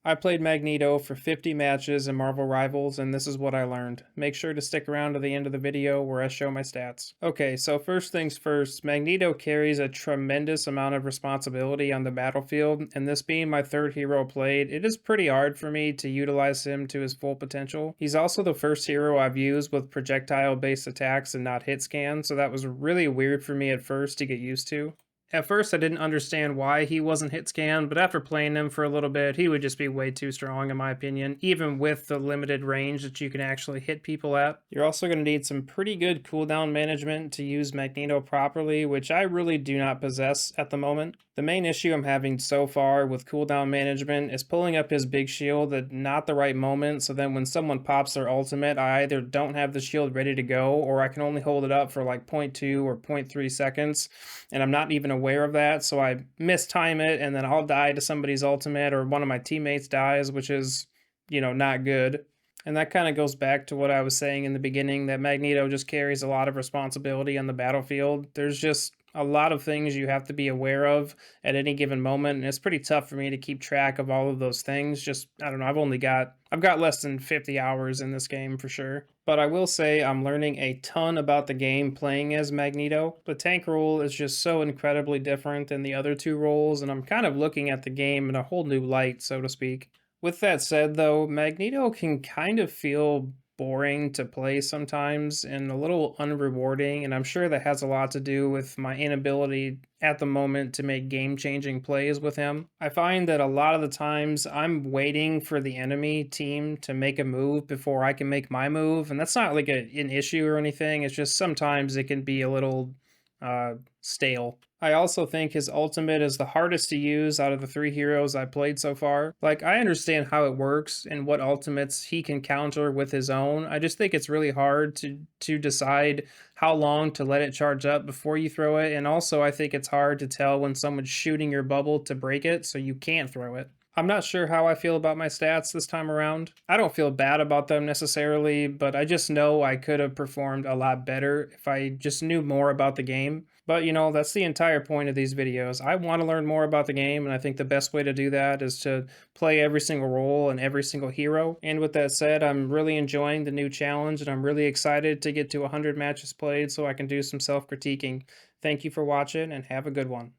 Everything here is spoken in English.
I played Magneto for 50 matches in Marvel Rivals, and this is what I learned. Make sure to stick around to the end of the video where I show my stats. Okay, so first things first, Magneto carries a tremendous amount of responsibility on the battlefield, and this being my third hero played, it is pretty hard for me to utilize him to his full potential. He's also the first hero I've used with projectile-based attacks and not hit scan, so that was really weird for me at first to get used to. At first, I didn't understand why he wasn't hit scan, but after playing him for a little bit, he would just be way too strong in my opinion, even with the limited range that you can actually hit people at. You're also going to need some pretty good cooldown management to use Magneto properly, which I really do not possess at the moment. The main issue I'm having so far with cooldown management is pulling up his big shield at not the right moment, so then when someone pops their ultimate, I either don't have the shield ready to go, or I can only hold it up for like 0.2 or 0.3 seconds, and I'm not even aware of that, so I mistime it, and then I'll die to somebody's ultimate, or one of my teammates dies, which is, not good. And that kind of goes back to what I was saying in the beginning, that Magneto just carries a lot of responsibility on the battlefield. There's just a lot of things you have to be aware of at any given moment, and it's pretty tough for me to keep track of all of those things. Just, I don't know, I've got less than 50 hours in this game for sure. But I will say I'm learning a ton about the game playing as Magneto. The tank role is just so incredibly different than the other two roles, and I'm kind of looking at the game in a whole new light, so to speak. With that said, though, Magneto can kind of feel boring to play sometimes and a little unrewarding, and I'm sure that has a lot to do with my inability at the moment to make game-changing plays with him. I find that a lot of the times I'm waiting for the enemy team to make a move before I can make my move, and that's not like an issue or anything, it's just sometimes it can be a little stale. I also think his ultimate is the hardest to use out of the three heroes I played so far. Like, I understand how it works and what ultimates he can counter with his own. I just think it's really hard to decide how long to let it charge up before you throw it. And also, I think it's hard to tell when someone's shooting your bubble to break it, so you can't throw it. I'm not sure how I feel about my stats this time around. I don't feel bad about them necessarily, but I just know I could have performed a lot better if I just knew more about the game. But that's the entire point of these videos. I want to learn more about the game, and I think the best way to do that is to play every single role and every single hero. And with that said, I'm really enjoying the new challenge, and I'm really excited to get to 100 matches played so I can do some self-critiquing. Thank you for watching, and have a good one.